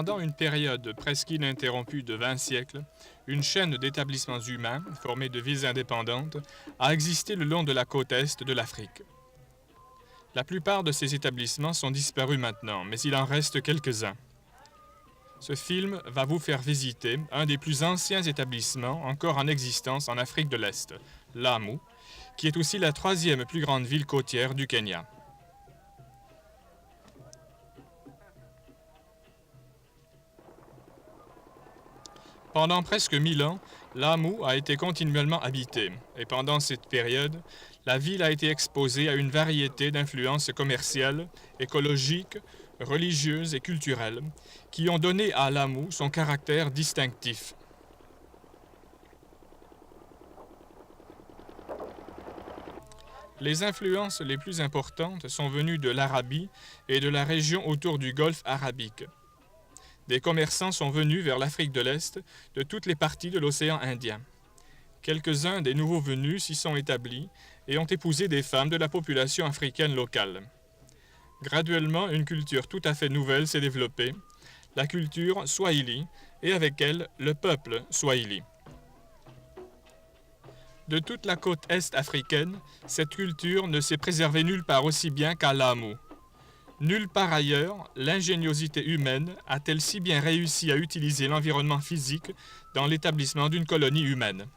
Pendant une période presque ininterrompue de 20 siècles, une chaîne d'établissements humains, formée de villes indépendantes, a existé le long de la côte est de l'Afrique. La plupart de ces établissements sont disparus maintenant, mais il en reste quelques-uns. Ce film va vous faire visiter un des plus anciens établissements encore en existence en Afrique de l'Est, Lamu, qui est aussi la troisième plus grande ville côtière du Kenya. Pendant presque 1000 ans, Lamu a été continuellement habitée, et pendant cette période, la ville a été exposée à une variété d'influences commerciales, écologiques, religieuses et culturelles, qui ont donné à Lamu son caractère distinctif. Les influences les plus importantes sont venues de l'Arabie et de la région autour du Golfe arabique. Des commerçants sont venus vers l'Afrique de l'Est de toutes les parties de l'océan Indien. Quelques-uns des nouveaux venus s'y sont établis et ont épousé des femmes de la population africaine locale. Graduellement, une culture tout à fait nouvelle s'est développée, la culture swahili, et avec elle, le peuple swahili. De toute la côte est africaine, cette culture ne s'est préservée nulle part aussi bien qu'à Lamu. Nulle part ailleurs, l'ingéniosité humaine a-t-elle si bien réussi à utiliser l'environnement physique dans l'établissement d'une colonie humaine.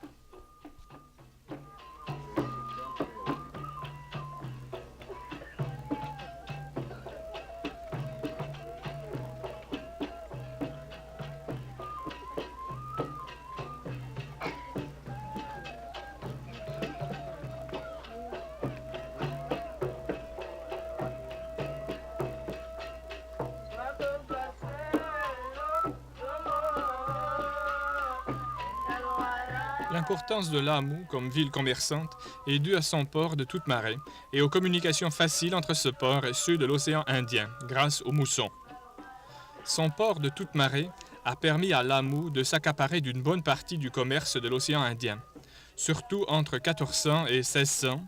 L'importance de Lamu comme ville commerçante est due à son port de toute marée et aux communications faciles entre ce port et ceux de l'océan Indien, grâce aux moussons. Son port de toute marée a permis à Lamu de s'accaparer d'une bonne partie du commerce de l'océan Indien, surtout entre 1400 et 1600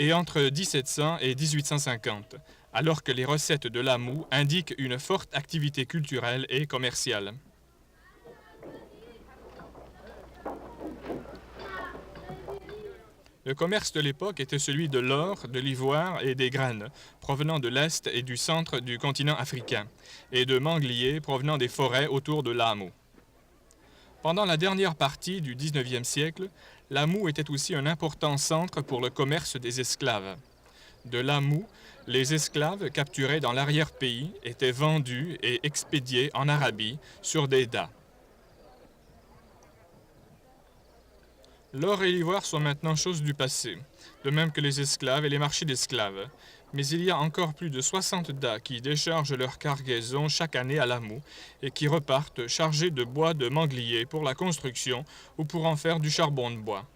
et entre 1700 et 1850, alors que les recettes de Lamu indiquent une forte activité culturelle et commerciale. Le commerce de l'époque était celui de l'or, de l'ivoire et des graines, provenant de l'est et du centre du continent africain, et de mangliers provenant des forêts autour de Lamu. Pendant la dernière partie du XIXe siècle, Lamu était aussi un important centre pour le commerce des esclaves. De Lamu, les esclaves capturés dans l'arrière-pays étaient vendus et expédiés en Arabie sur des dâts. L'or et l'ivoire sont maintenant choses du passé, de même que les esclaves et les marchés d'esclaves. Mais il y a encore plus de 60 dâts qui déchargent leur cargaison chaque année à Lamu et qui repartent chargés de bois de manglier pour la construction ou pour en faire du charbon de bois.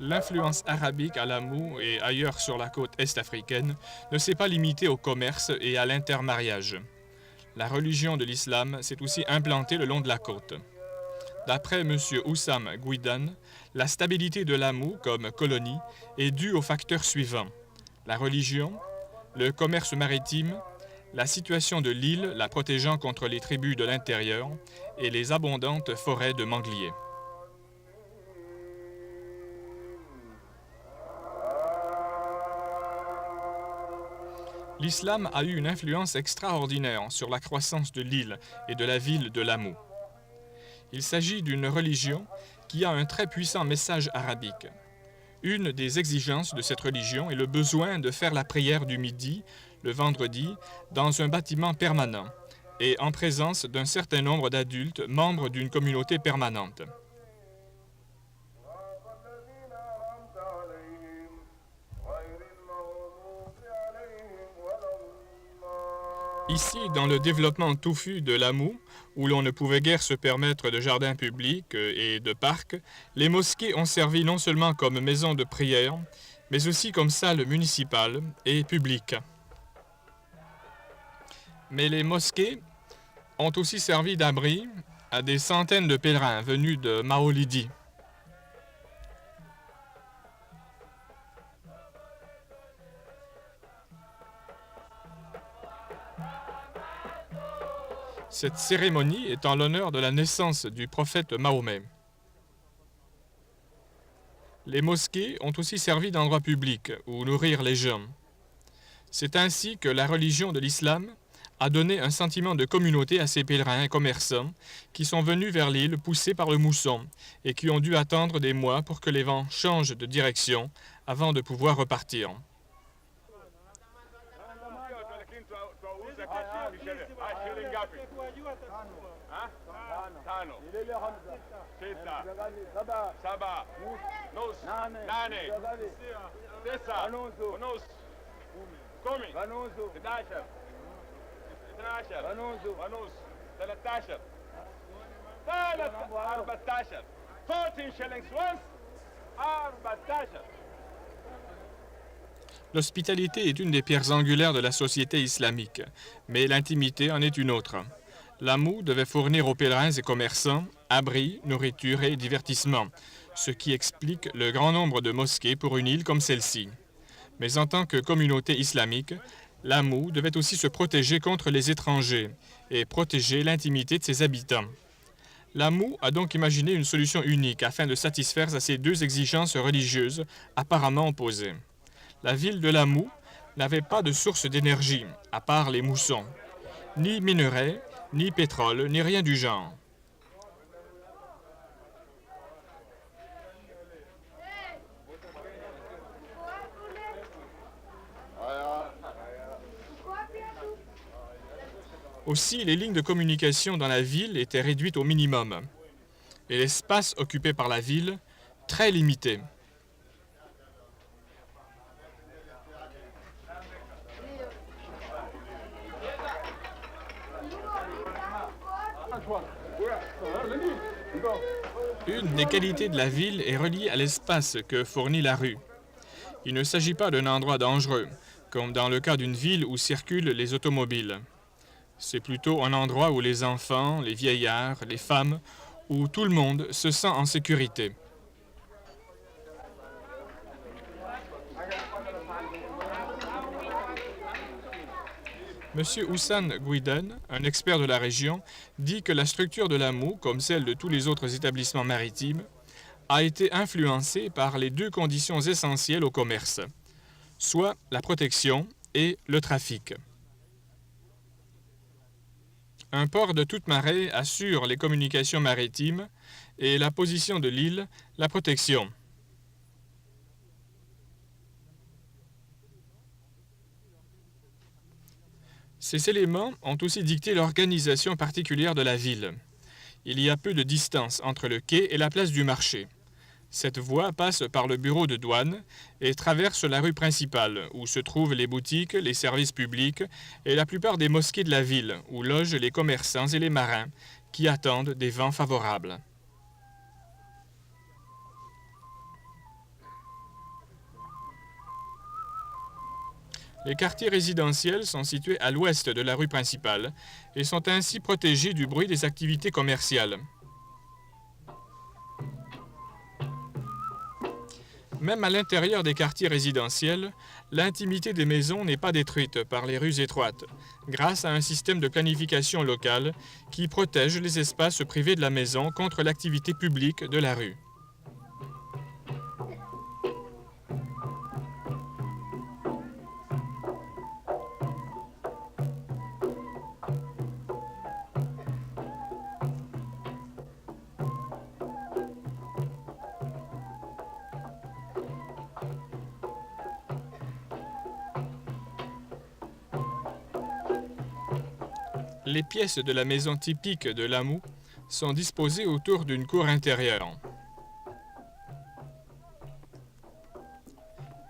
L'influence arabique à Lamu et ailleurs sur la côte est-africaine ne s'est pas limitée au commerce et à l'intermariage. La religion de l'islam s'est aussi implantée le long de la côte. D'après M. Oussam Gouidan, la stabilité de Lamu comme colonie est due aux facteurs suivants: la religion, le commerce maritime, la situation de l'île la protégeant contre les tribus de l'intérieur et les abondantes forêts de mangliers. L'islam a eu une influence extraordinaire sur la croissance de l'île et de la ville de Lamu. Il s'agit d'une religion qui a un très puissant message arabique. Une des exigences de cette religion est le besoin de faire la prière du midi, le vendredi, dans un bâtiment permanent et en présence d'un certain nombre d'adultes membres d'une communauté permanente. Ici, dans le développement touffu de Lamu, où l'on ne pouvait guère se permettre de jardins publics et de parcs, les mosquées ont servi non seulement comme maison de prière, mais aussi comme salle municipale et publique. Mais les mosquées ont aussi servi d'abri à des centaines de pèlerins venus de Maolidi. Cette cérémonie est en l'honneur de la naissance du prophète Mahomet. Les mosquées ont aussi servi d'endroit public où nourrir les gens. C'est ainsi que la religion de l'islam a donné un sentiment de communauté à ces pèlerins et commerçants qui sont venus vers l'île poussés par le mousson et qui ont dû attendre des mois pour que les vents changent de direction avant de pouvoir repartir. L'hospitalité est une des pierres angulaires de la société islamique, mais l'intimité en est une autre. L'AMU devait fournir aux pèlerins et commerçants abris, nourriture et divertissement, ce qui explique le grand nombre de mosquées pour une île comme celle-ci. Mais en tant que communauté islamique, l'AMU devait aussi se protéger contre les étrangers et protéger l'intimité de ses habitants. L'AMU a donc imaginé une solution unique afin de satisfaire à ces deux exigences religieuses apparemment opposées. La ville de l'AMU n'avait pas de source d'énergie, à part les moussons, ni minerais, ni pétrole, ni rien du genre. Aussi, les lignes de communication dans la ville étaient réduites au minimum, et l'espace occupé par la ville, très limité. Une des qualités de la ville est reliée à l'espace que fournit la rue. Il ne s'agit pas d'un endroit dangereux, comme dans le cas d'une ville où circulent les automobiles. C'est plutôt un endroit où les enfants, les vieillards, les femmes, où tout le monde se sent en sécurité. M. Houssane Gouiden, un expert de la région, dit que la structure de l'AMU, comme celle de tous les autres établissements maritimes, a été influencée par les deux conditions essentielles au commerce, soit la protection et le trafic. Un port de toute marée assure les communications maritimes et la position de l'île, la protection. Ces éléments ont aussi dicté l'organisation particulière de la ville. Il y a peu de distance entre le quai et la place du marché. Cette voie passe par le bureau de douane et traverse la rue principale, où se trouvent les boutiques, les services publics et la plupart des mosquées de la ville, où logent les commerçants et les marins, qui attendent des vents favorables. Les quartiers résidentiels sont situés à l'ouest de la rue principale et sont ainsi protégés du bruit des activités commerciales. Même à l'intérieur des quartiers résidentiels, l'intimité des maisons n'est pas détruite par les rues étroites, grâce à un système de planification locale qui protège les espaces privés de la maison contre l'activité publique de la rue. Les pièces de la maison typique de l'AMU sont disposées autour d'une cour intérieure.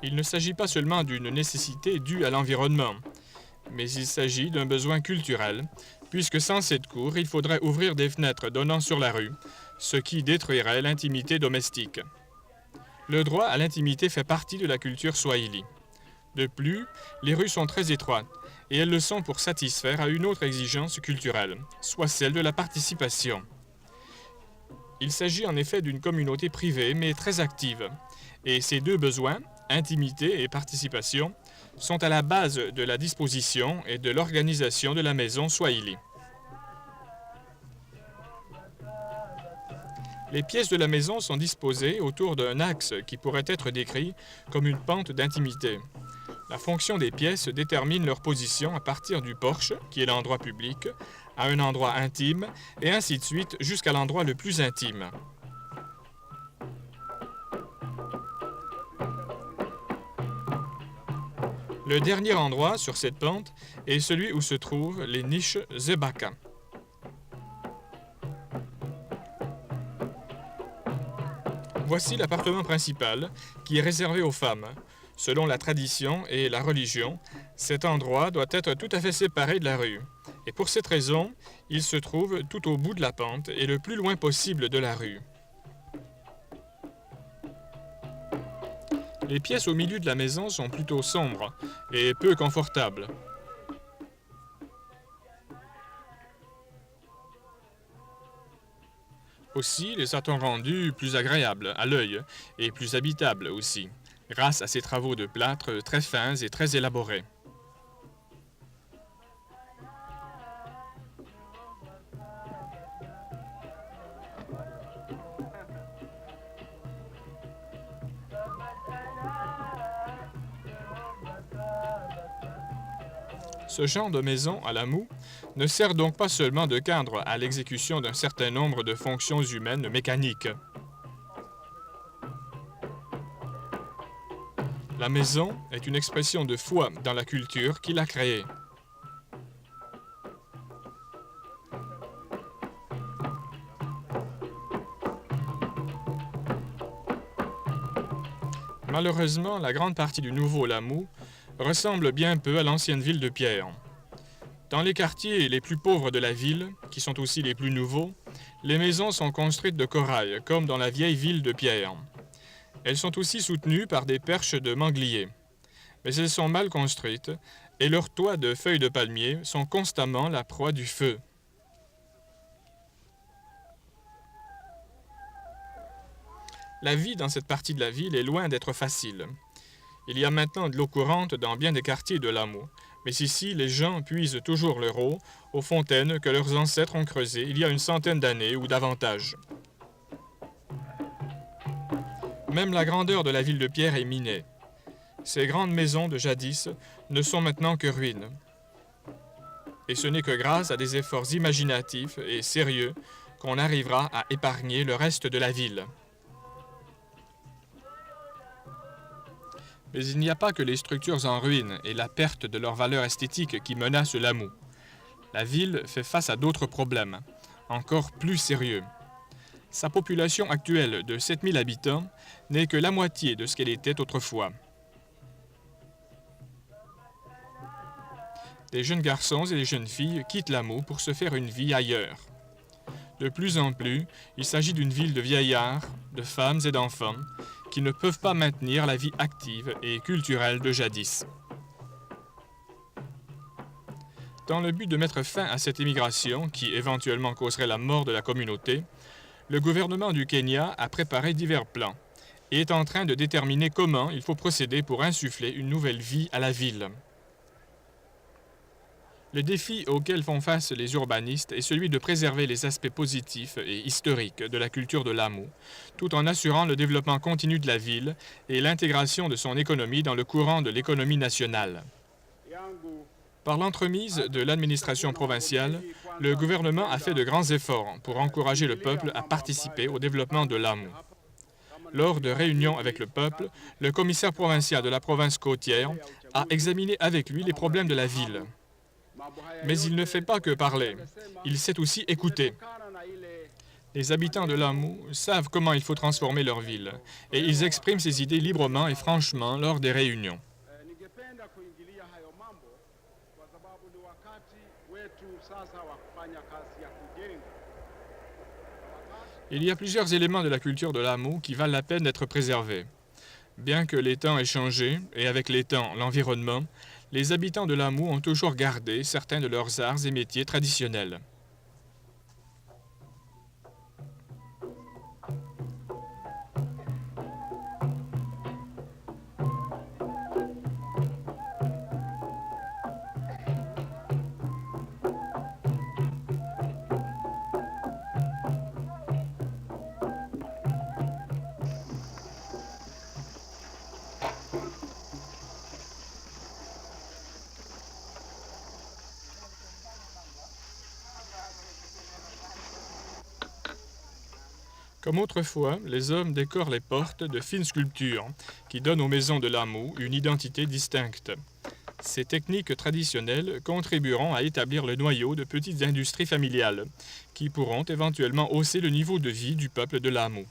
Il ne s'agit pas seulement d'une nécessité due à l'environnement, mais il s'agit d'un besoin culturel, puisque sans cette cour, il faudrait ouvrir des fenêtres donnant sur la rue, ce qui détruirait l'intimité domestique. Le droit à l'intimité fait partie de la culture swahili. De plus, les rues sont très étroites et elles le sont pour satisfaire à une autre exigence culturelle, soit celle de la participation. Il s'agit en effet d'une communauté privée mais très active, et ces deux besoins, intimité et participation, sont à la base de la disposition et de l'organisation de la maison Swahili. Les pièces de la maison sont disposées autour d'un axe qui pourrait être décrit comme une pente d'intimité. La fonction des pièces détermine leur position à partir du porche, qui est l'endroit public, à un endroit intime, et ainsi de suite jusqu'à l'endroit le plus intime. Le dernier endroit sur cette pente est celui où se trouvent les niches Zebaka. Voici l'appartement principal, qui est réservé aux femmes. Selon la tradition et la religion, cet endroit doit être tout à fait séparé de la rue. Et pour cette raison, il se trouve tout au bout de la pente et le plus loin possible de la rue. Les pièces au milieu de la maison sont plutôt sombres et peu confortables. Aussi, les a-t-on rendues plus agréables à l'œil et plus habitables aussi, grâce à ces travaux de plâtre très fins et très élaborés. Ce genre de maison à la moue ne sert donc pas seulement de cadre à l'exécution d'un certain nombre de fonctions humaines mécaniques. La maison est une expression de foi dans la culture qui l'a créée. Malheureusement, la grande partie du nouveau Lamou ressemble bien peu à l'ancienne ville de pierre. Dans les quartiers les plus pauvres de la ville, qui sont aussi les plus nouveaux, les maisons sont construites de corail, comme dans la vieille ville de pierre. Elles sont aussi soutenues par des perches de mangliers. Mais elles sont mal construites, et leurs toits de feuilles de palmier sont constamment la proie du feu. La vie dans cette partie de la ville est loin d'être facile. Il y a maintenant de l'eau courante dans bien des quartiers de Lamou, mais ici, les gens puisent toujours leur eau aux fontaines que leurs ancêtres ont creusées il y a une centaine d'années ou davantage. Même la grandeur de la ville de pierre est minée. Ces grandes maisons de jadis ne sont maintenant que ruines. Et ce n'est que grâce à des efforts imaginatifs et sérieux qu'on arrivera à épargner le reste de la ville. Mais il n'y a pas que les structures en ruine et la perte de leur valeur esthétique qui menacent Lamou. La ville fait face à d'autres problèmes, encore plus sérieux. Sa population actuelle de 7000 habitants n'est que la moitié de ce qu'elle était autrefois. Des jeunes garçons et des jeunes filles quittent Lamou pour se faire une vie ailleurs. De plus en plus, il s'agit d'une ville de vieillards, de femmes et d'enfants qui ne peuvent pas maintenir la vie active et culturelle de jadis. Dans le but de mettre fin à cette immigration qui éventuellement causerait la mort de la communauté, le gouvernement du Kenya a préparé divers plans et est en train de déterminer comment il faut procéder pour insuffler une nouvelle vie à la ville. Le défi auquel font face les urbanistes est celui de préserver les aspects positifs et historiques de la culture de Lamou, tout en assurant le développement continu de la ville et l'intégration de son économie dans le courant de l'économie nationale. Par l'entremise de l'administration provinciale, le gouvernement a fait de grands efforts pour encourager le peuple à participer au développement de Lamou. Lors de réunions avec le peuple, le commissaire provincial de la province côtière a examiné avec lui les problèmes de la ville. Mais il ne fait pas que parler, il sait aussi écouter. Les habitants de Lamou savent comment il faut transformer leur ville, et ils expriment ces idées librement et franchement lors des réunions. Il y a plusieurs éléments de la culture de Lamou qui valent la peine d'être préservés. Bien que les temps aient changé, et avec les temps, l'environnement, les habitants de Lamu ont toujours gardé certains de leurs arts et métiers traditionnels. Comme autrefois, les hommes décorent les portes de fines sculptures qui donnent aux maisons de Lamu une identité distincte. Ces techniques traditionnelles contribueront à établir le noyau de petites industries familiales qui pourront éventuellement hausser le niveau de vie du peuple de Lamu.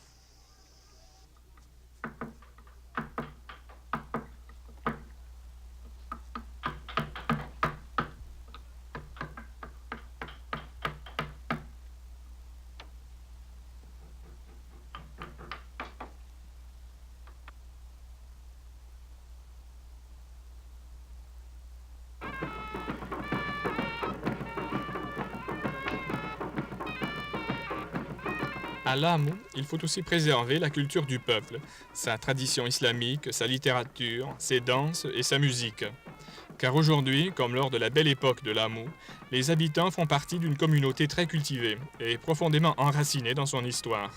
À Lamu, il faut aussi préserver la culture du peuple, sa tradition islamique, sa littérature, ses danses et sa musique. Car aujourd'hui, comme lors de la belle époque de Lamu, les habitants font partie d'une communauté très cultivée et profondément enracinée dans son histoire.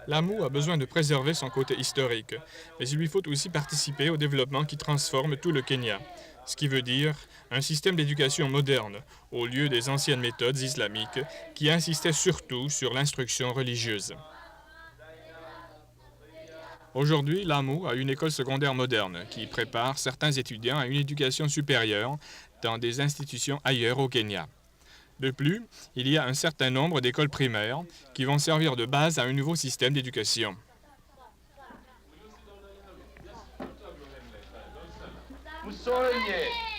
Lamu a besoin de préserver son côté historique, mais il lui faut aussi participer au développement qui transforme tout le Kenya, ce qui veut dire un système d'éducation moderne, au lieu des anciennes méthodes islamiques qui insistaient surtout sur l'instruction religieuse. Aujourd'hui, Lamu a une école secondaire moderne qui prépare certains étudiants à une éducation supérieure dans des institutions ailleurs au Kenya. De plus, il y a un certain nombre d'écoles primaires qui vont servir de base à un nouveau système d'éducation.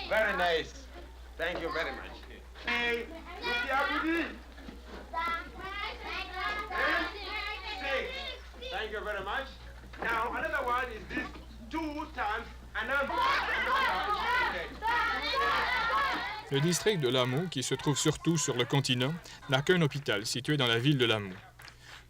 Very nice. Thank you very much. Hey, thank you very much. Now another one is this 2 times another. Le district de Lamu, qui se trouve surtout sur le continent, n'a qu'un hôpital situé dans la ville de Lamu.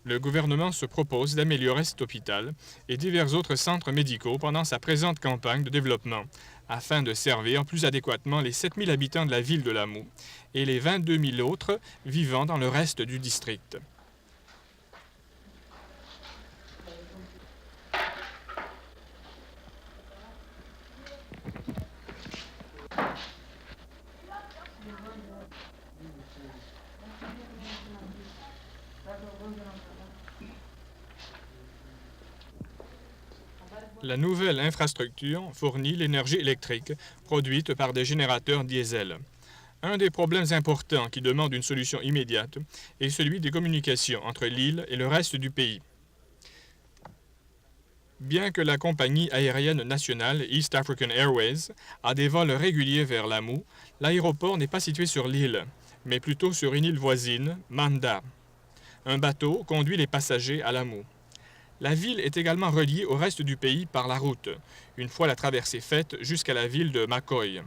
Le gouvernement se propose d'améliorer cet hôpital et divers autres centres médicaux pendant sa présente campagne de développement, afin de servir plus adéquatement les 7000 habitants de la ville de Lamu et les 22 000 autres vivant dans le reste du district. La nouvelle infrastructure fournit l'énergie électrique produite par des générateurs diesel. Un des problèmes importants qui demande une solution immédiate est celui des communications entre l'île et le reste du pays. Bien que la compagnie aérienne nationale East African Airways a des vols réguliers vers Lamu, l'aéroport n'est pas situé sur l'île, mais plutôt sur une île voisine, Manda. Un bateau conduit les passagers à Lamu. La ville est également reliée au reste du pays par la route, une fois la traversée faite jusqu'à la ville de Makoy.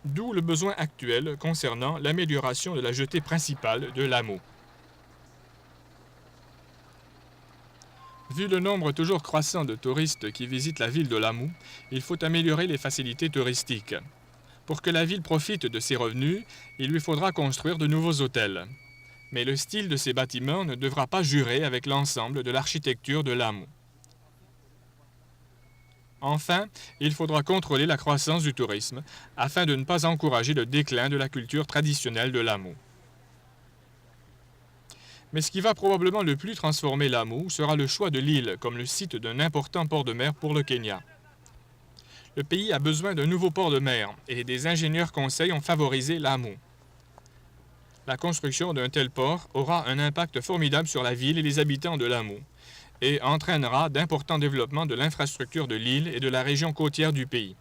D'où le besoin actuel concernant l'amélioration de la jetée principale de Lamu. Vu le nombre toujours croissant de touristes qui visitent la ville de Lamu, il faut améliorer les facilités touristiques. Pour que la ville profite de ses revenus, il lui faudra construire de nouveaux hôtels. Mais le style de ces bâtiments ne devra pas jurer avec l'ensemble de l'architecture de Lamu. Enfin, il faudra contrôler la croissance du tourisme afin de ne pas encourager le déclin de la culture traditionnelle de Lamu. Mais ce qui va probablement le plus transformer Lamu sera le choix de l'île comme le site d'un important port de mer pour le Kenya. Le pays a besoin d'un nouveau port de mer et des ingénieurs conseils ont favorisé Lamu. La construction d'un tel port aura un impact formidable sur la ville et les habitants de Lamu et entraînera d'importants développements de l'infrastructure de l'île et de la région côtière du pays.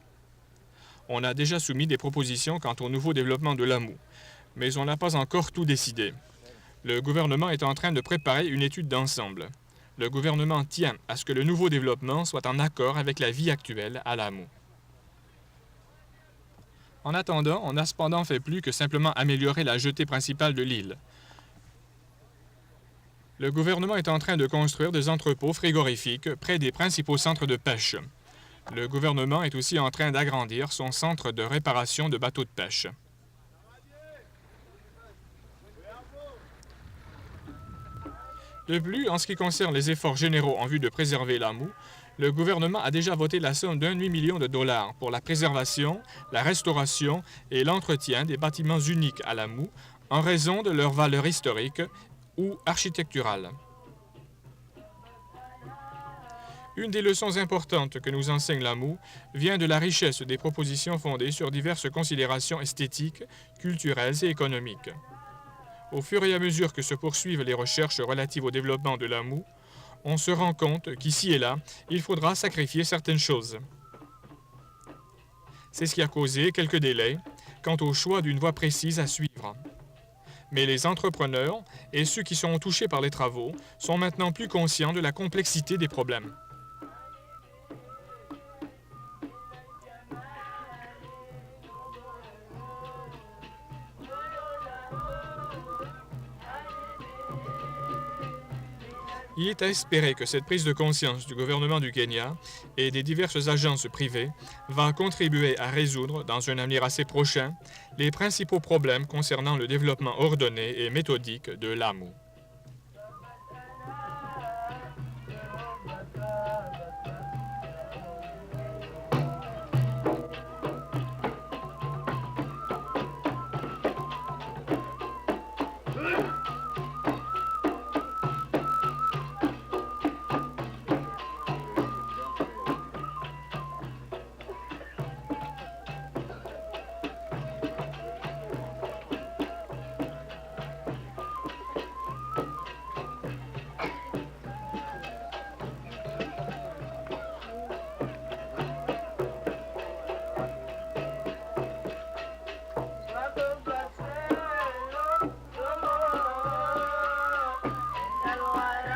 On a déjà soumis des propositions quant au nouveau développement de Lamu, mais on n'a pas encore tout décidé. Le gouvernement est en train de préparer une étude d'ensemble. Le gouvernement tient à ce que le nouveau développement soit en accord avec la vie actuelle à Lamu. En attendant, on n'a cependant fait plus que simplement améliorer la jetée principale de l'île. Le gouvernement est en train de construire des entrepôts frigorifiques près des principaux centres de pêche. Le gouvernement est aussi en train d'agrandir son centre de réparation de bateaux de pêche. De plus, en ce qui concerne les efforts généraux en vue de préserver Lamu, le gouvernement a déjà voté la somme d'1 demi-million de dollars pour la préservation, la restauration et l'entretien des bâtiments uniques à Lamu en raison de leur valeur historique ou architecturale. Une des leçons importantes que nous enseigne Lamu vient de la richesse des propositions fondées sur diverses considérations esthétiques, culturelles et économiques. Au fur et à mesure que se poursuivent les recherches relatives au développement de Lamu, on se rend compte qu'ici et là, il faudra sacrifier certaines choses. C'est ce qui a causé quelques délais quant au choix d'une voie précise à suivre. Mais les entrepreneurs et ceux qui sont touchés par les travaux sont maintenant plus conscients de la complexité des problèmes. Il est à espérer que cette prise de conscience du gouvernement du Kenya et des diverses agences privées va contribuer à résoudre, dans un avenir assez prochain, les principaux problèmes concernant le développement ordonné et méthodique de Lamu.